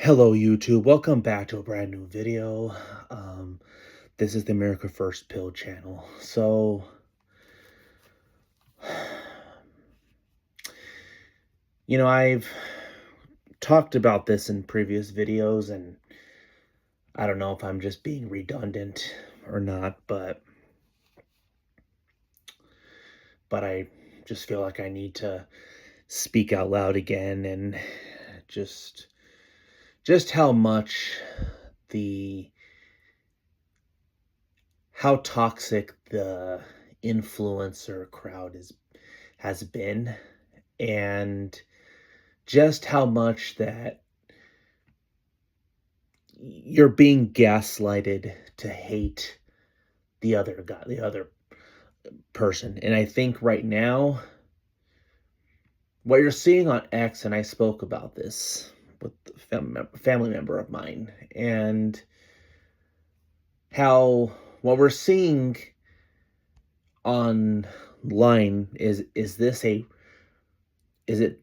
Hello YouTube, welcome back to a brand new video. Um, this is the America First Pill channel. So, I've talked about this in previous videos, and I don't know if I'm just being redundant or not, but I just feel like I need to speak out loud again and just how much the how toxic the influencer crowd has been, and just how much that you're being gaslighted to hate the other guy, the other person. And I think right now, what you're seeing on X, and I spoke about this with a family member of mine, and how what we're seeing online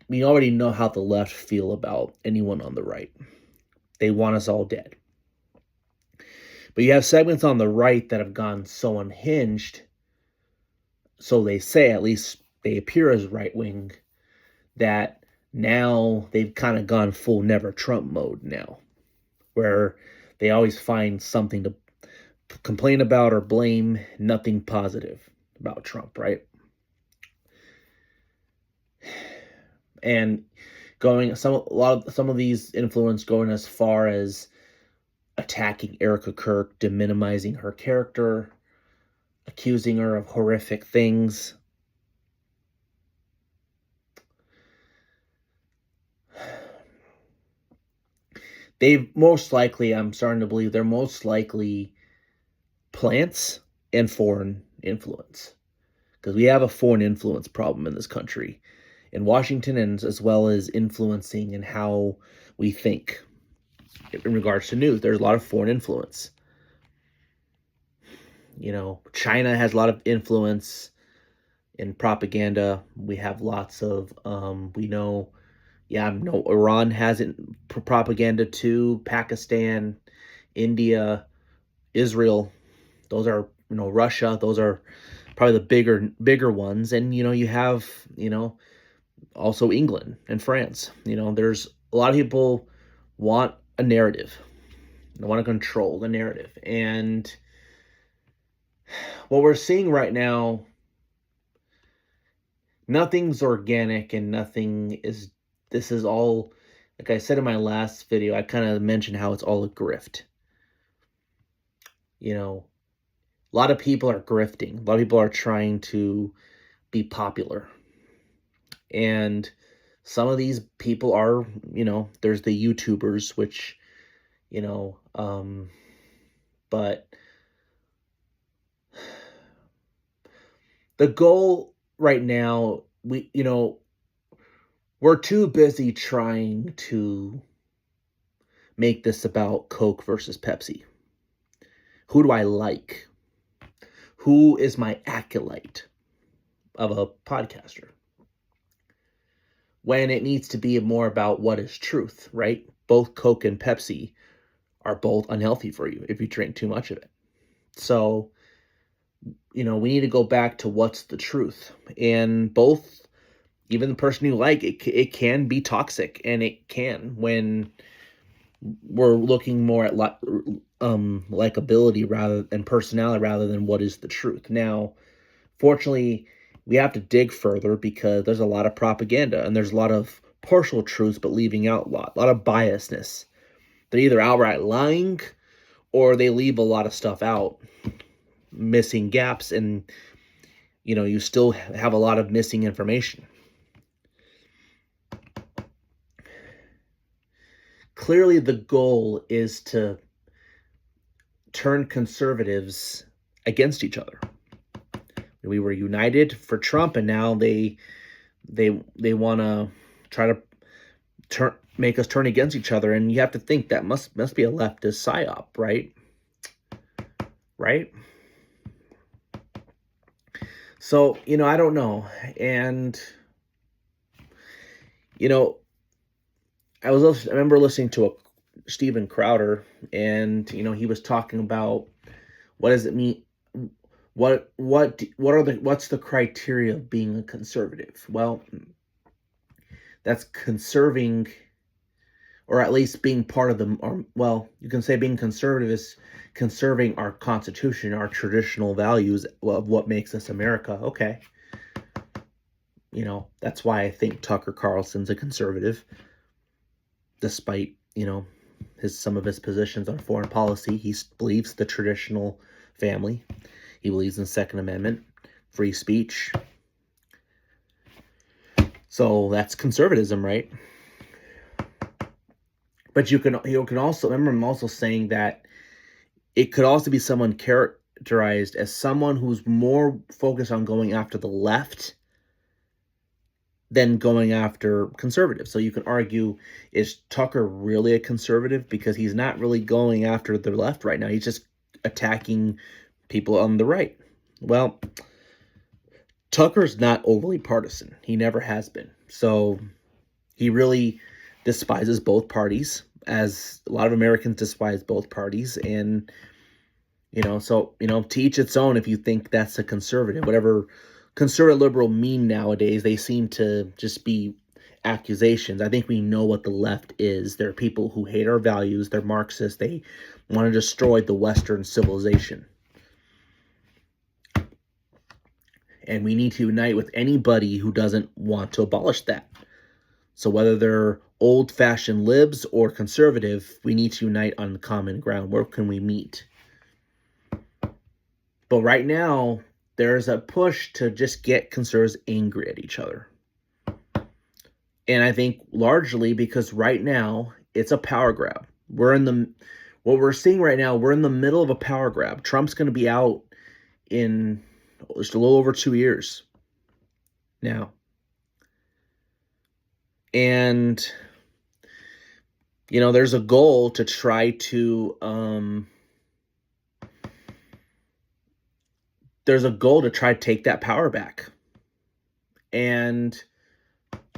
we already know how the left feel about anyone on the right. They want us all dead. But you have segments on the right that have gone so unhinged, so they say, at least they appear as right-wing, that now they've kind of gone full never Trump mode now, where they always find something to complain about or blame, nothing positive about Trump, right? And some of these influencers going as far as attacking Erica Kirk, deminimizing her character, accusing her of horrific things. I'm starting to believe they're most likely plants and foreign influence, because we have a foreign influence problem in this country, in Washington, and as well as influencing in how we think in regards to news. There's a lot of foreign influence. China has a lot of influence in propaganda. We have lots of, Iran has it propaganda too, Pakistan, India, Israel. Those are, Russia. Those are probably the bigger ones. And, you have, also England and France. There's a lot of people want a narrative. They want to control the narrative. And what we're seeing right now, nothing's organic, and this is all, like I said in my last video, I kind of mentioned how it's all a grift. A lot of people are grifting. A lot of people are trying to be popular. And some of these people are, there's the YouTubers, which, but the goal right now, we're too busy trying to make this about Coke versus Pepsi. Who do I like? Who is my acolyte of a podcaster? When it needs to be more about what is truth, right? Both Coke and Pepsi are both unhealthy for you if you drink too much of it. So, we need to go back to what's the truth. And both, even the person you like, it can be toxic, and it can, when we're looking more at likability rather than personality, rather than what is the truth. Now, fortunately, we have to dig further, because there's a lot of propaganda, and there's a lot of partial truths, but leaving out a lot of biasness. They're either outright lying, or they leave a lot of stuff out, missing gaps, and you still have a lot of missing information. Clearly, the goal is to turn conservatives against each other. We were united for Trump, and now they want to try to make us turn against each other. And you have to think that must be a leftist psyop, right? Right? So, I don't know. And, I remember listening to Steven Crowder, and he was talking about what does it mean. What's the criteria of being a conservative? Well, that's conserving, or at least being part of the, or well, you can say being conservative is conserving our Constitution, our traditional values of what makes us America. Okay. That's why I think Tucker Carlson's a conservative, despite, some of his positions on foreign policy. He believes the traditional family. He believes in Second Amendment, free speech. So that's conservatism, right? But you can also remember, I'm also saying that it could also be someone characterized as someone who's more focused on going after the left than going after conservatives. So you can argue, is Tucker really a conservative? Because he's not really going after the left right now. He's just attacking people on the right. Well, Tucker's not overly partisan. He never has been. So he really despises both parties, as a lot of Americans despise both parties. And, to each its own if you think that's a conservative. Whatever conservative liberal mean nowadays, they seem to just be accusations. I think we know what the left is. They're people who hate our values. They're Marxists. They want to destroy the Western civilization. And we need to unite with anybody who doesn't want to abolish that. So whether they're old-fashioned libs or conservative, we need to unite on the common ground. Where can we meet? But right now, there's a push to just get conservatives angry at each other. And I think largely because right now, it's a power grab. What we're seeing right now, we're in the middle of a power grab. Trump's going to be out in just a little over 2 years now. And, there's a goal to try to, take that power back. And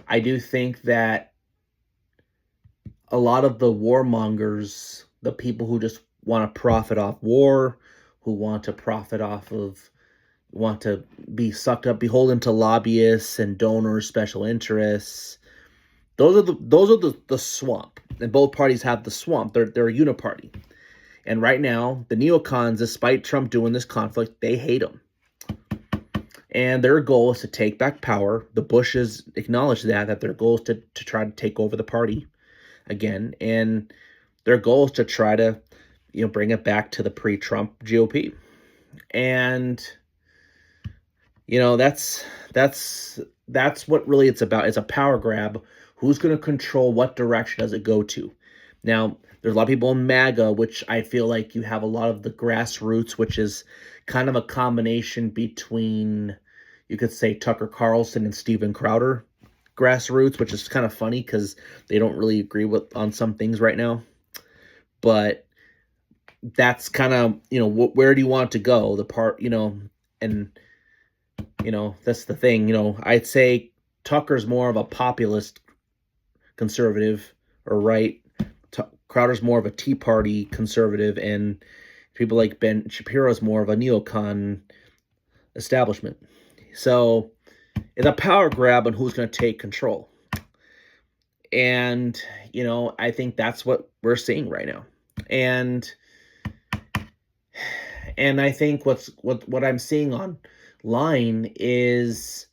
I do think that a lot of the warmongers, the people who just want to profit off war, who want to want to be sucked up, beholden to lobbyists and donors, special interests. Those are the swamp, and both parties have the swamp. They're a uniparty, and right now the neocons, despite Trump doing this conflict, they hate him, and their goal is to take back power. The Bushes acknowledged that their goal is to try to take over the party again, and their goal is to try to bring it back to the pre-Trump GOP, and that's what really it's about. It's a power grab. Who's going to control what direction does it go to? Now, there's a lot of people in MAGA, which I feel like you have a lot of the grassroots, which is kind of a combination between, you could say, Tucker Carlson and Steven Crowder grassroots, which is kind of funny because they don't really agree on some things right now. But that's kind of, where do you want to go? And that's the thing. I'd say Tucker's more of a populist conservative or right. Crowder's more of a Tea Party conservative, and people like Ben Shapiro's more of a neocon establishment. So it's a power grab on who's going to take control. And, I think that's what we're seeing right now. And I think what I'm seeing online is,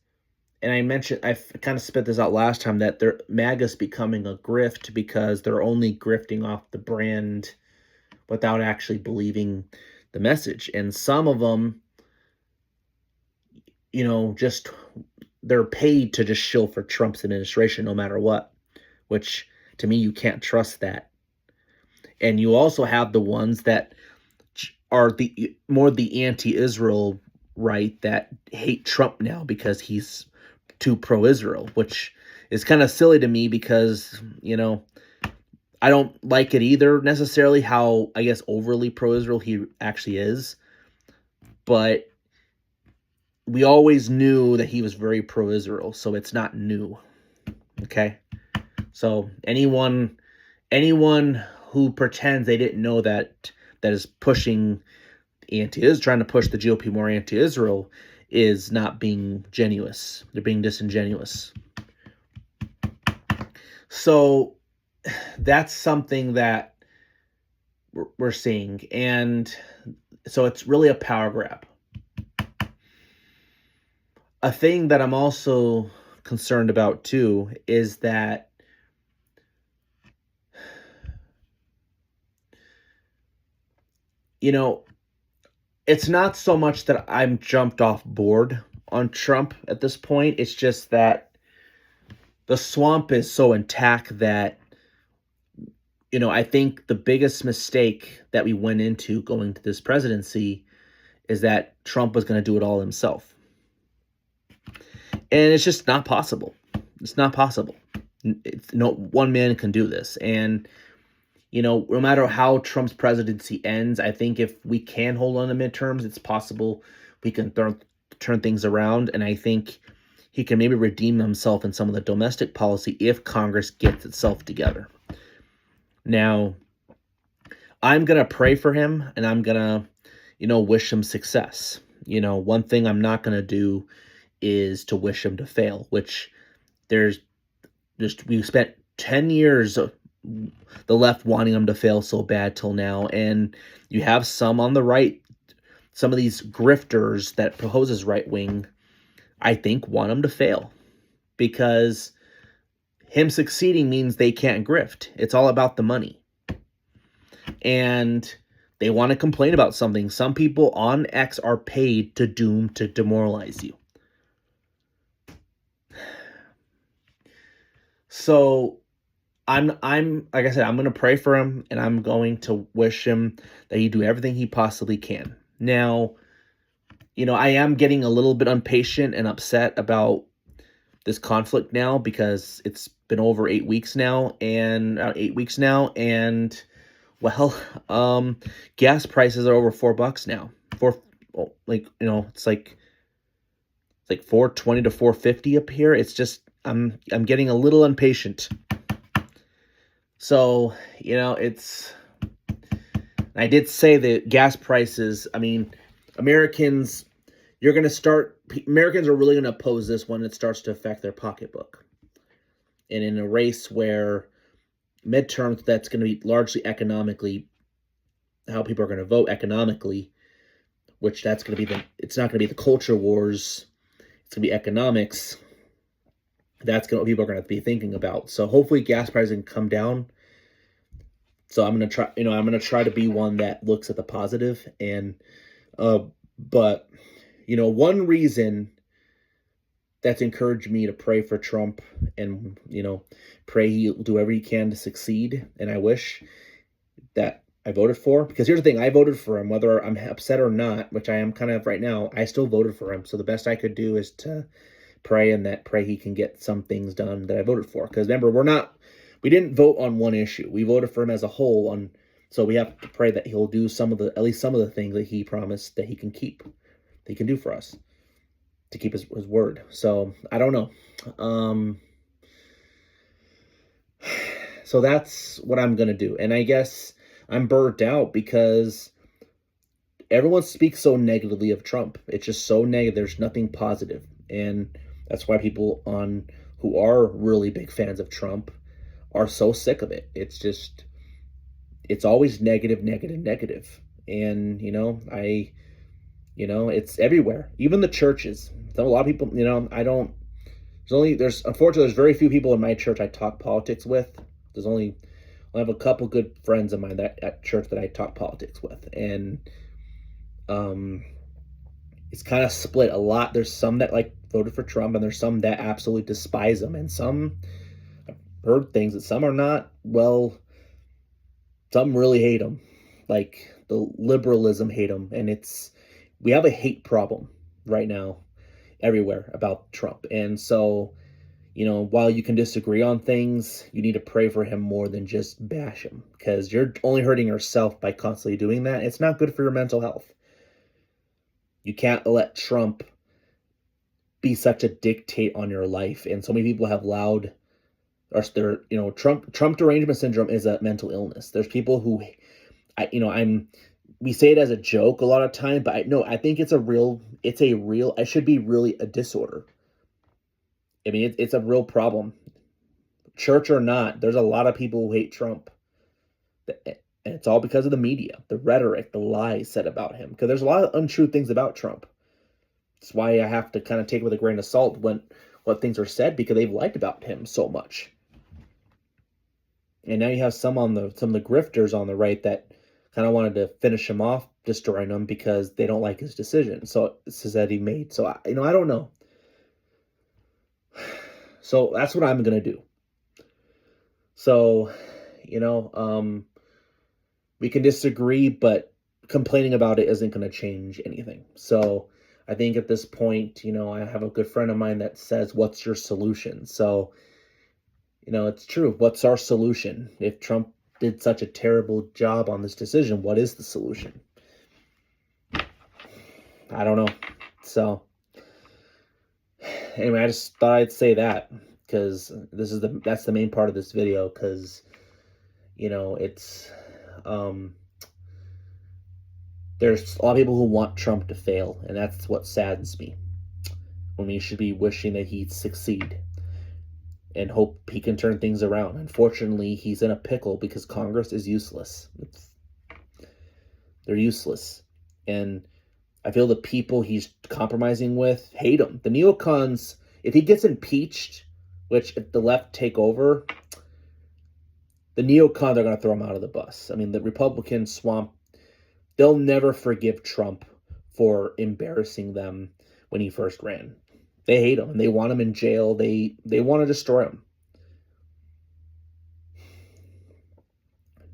and I've kind of spit this out last time, that MAGA's becoming a grift because they're only grifting off the brand without actually believing the message. And some of them, just they're paid to just shill for Trump's administration no matter what, which to me, you can't trust that. And you also have the ones that are the anti-Israel right that hate Trump now because he's too pro-Israel, which is kind of silly to me because, I don't like it either necessarily how, I guess, overly pro-Israel he actually is. But we always knew that he was very pro-Israel, so it's not new. Okay? So anyone who pretends they didn't know that is pushing trying to push the GOP more anti-Israel is not being genuine. They're being disingenuous. So that's something that we're seeing. And so it's really a power grab. A thing that I'm also concerned about too is that it's not so much that I'm jumped off board on Trump at this point. It's just that the swamp is so intact that, I think the biggest mistake that we went into going to this presidency is that Trump was going to do it all himself. And it's just not possible. It's not possible. No one man can do this. And, no matter how Trump's presidency ends, I think if we can hold on to midterms, it's possible we can turn things around. And I think he can maybe redeem himself in some of the domestic policy if Congress gets itself together. Now, I'm going to pray for him, and I'm going to, wish him success. One thing I'm not going to do is to wish him to fail, which we've spent 10 years of the left wanting him to fail so bad till now. And you have some on the right, some of these grifters that proposes right wing, I think want him to fail because him succeeding means they can't grift. It's all about the money. And they want to complain about something. Some people on X are paid to demoralize you. So I'm like I said, I'm going to pray for him, and I'm going to wish him that he do everything he possibly can. Now, I am getting a little bit impatient and upset about this conflict now because it's been over 8 weeks now, and gas prices are over $4 now. It's like $4.20 to $4.50 up here. It's just I'm getting a little impatient. So, I did say that gas prices, Americans are really going to oppose this when it starts to affect their pocketbook. And in a race where midterms, that's going to be largely economically, how people are going to vote economically, which it's not going to be the culture wars. It's going to be economics. That's what people are going to be thinking about. So hopefully gas prices can come down. So I'm going to try to be one that looks at the positive. And, but, one reason that's encouraged me to pray for Trump and, pray he'll do whatever he can to succeed. And I wish that I voted for, because here's the thing, I voted for him, whether I'm upset or not, which I am kind of right now, I still voted for him. So the best I could do is to pray he can get some things done that I voted for. Because remember, we didn't vote on one issue. We voted for him as a whole so we have to pray that he'll do at least some of the things that he promised that he can keep, that he can do for us to keep his word. So I don't know. So that's what I'm going to do. And I guess I'm burnt out because everyone speaks so negatively of Trump. It's just so negative. There's nothing positive. And that's why people who are really big fans of Trump are so sick of it. It's always negative. And, it's everywhere. Even the churches. So a lot of people, unfortunately, there's very few people in my church I talk politics with. I have a couple good friends of mine at church that I talk politics with. And, it's kind of split a lot. There's some that voted for Trump, and there's some that absolutely despise him. And some, I've heard things that some are not. Well, some really hate him. Like the liberalism hate him. And we have a hate problem right now everywhere about Trump. And so, while you can disagree on things, you need to pray for him more than just bash him, because you're only hurting yourself by constantly doing that. It's not good for your mental health. You can't let Trump be such a dictate on your life. And so many people have allowed or they're, Trump derangement syndrome is a mental illness. There's people who, we say it as a joke a lot of time, but I think it should be really a disorder. I mean, it's a real problem. Church or not, there's a lot of people who hate Trump. And it's all because of the media, the rhetoric, the lies said about him. Because there's a lot of untrue things about Trump. That's why I have to kind of take it with a grain of salt what things are said, because they've lied about him so much. And now you have some of the grifters on the right that kind of wanted to finish him off, destroying him because they don't like his decision. So this is that he made. So I don't know. So that's what I'm gonna do. So, we can disagree, but complaining about it isn't going to change anything. So I think at this point, I have a good friend of mine that says, what's your solution? So, it's true. What's our solution? If Trump did such a terrible job on this decision, what is the solution? I don't know. So anyway, I just thought I'd say that, because that's the main part of this video, because it's there's a lot of people who want Trump to fail, and that's what saddens me, when we should be wishing that he'd succeed and hope he can turn things around. Unfortunately, he's in a pickle because Congress is useless. They're useless, and I feel the people he's compromising with hate him. The neocons, if he gets impeached, which if the left take over, the neocons are going to throw him out of the bus. I mean, the Republican swamp, they'll never forgive Trump for embarrassing them when he first ran. They hate him, and they want him in jail. They want to destroy him.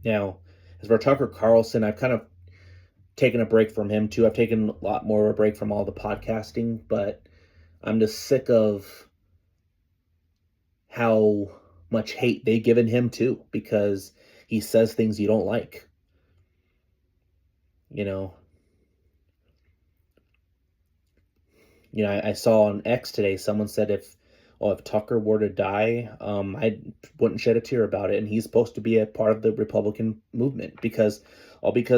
Now, as for Tucker Carlson, I've kind of taken a break from him too. I've taken a lot more of a break from all the podcasting, but I'm just sick of how much hate they've given him too, because he says things you don't like. I saw on X today, someone said if Tucker were to die, I wouldn't shed a tear about it. And he's supposed to be a part of the Republican movement because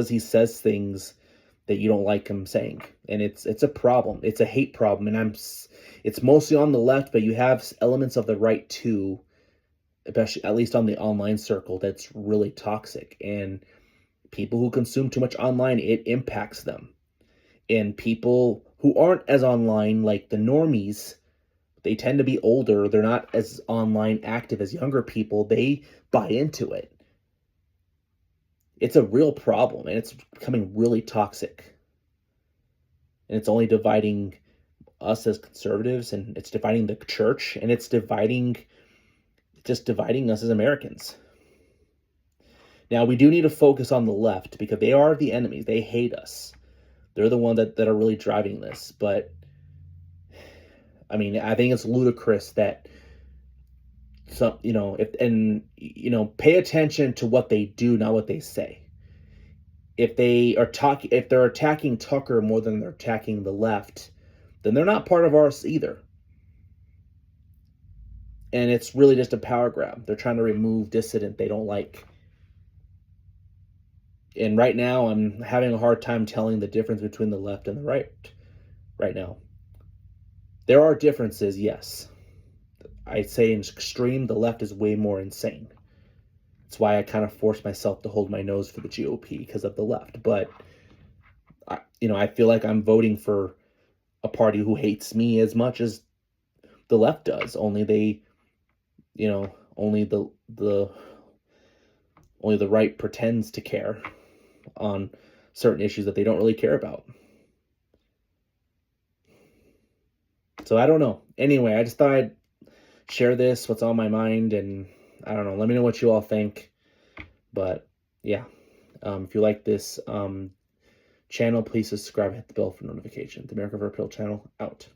he says things that you don't like him saying. And it's a problem. It's a hate problem. And it's mostly on the left, but you have elements of the right too, especially at least on the online circle, that's really toxic. And people who consume too much online, it impacts them. And people who aren't as online, like the normies, they tend to be older. They're not as online active as younger people. They buy into it. It's a real problem, and it's becoming really toxic. And it's only dividing us as conservatives, and it's dividing the church, and it's dividing us as Americans. Now, we do need to focus on the left, because they are the enemies. They hate us. They're the ones that are really driving this. But, I mean, I think it's ludicrous that pay attention to what they do, not what they say. If they're attacking Tucker more than they're attacking the left, then they're not part of ours either. And it's really just a power grab. They're trying to remove dissident they don't like. And right now, I'm having a hard time telling the difference between the left and the right now. There are differences, yes. I'd say in extreme, the left is way more insane. That's why I kind of forced myself to hold my nose for the GOP, because of the left. But, I feel like I'm voting for a party who hates me as much as the left does. Only they, only the right pretends to care on certain issues that they don't really care about. So I don't know. Anyway, I just thought I'd share what's on my mind, and I don't know. Let me know what you all think. But yeah, if you like this channel, please subscribe, hit the bell for notifications. The America for Appeal channel out.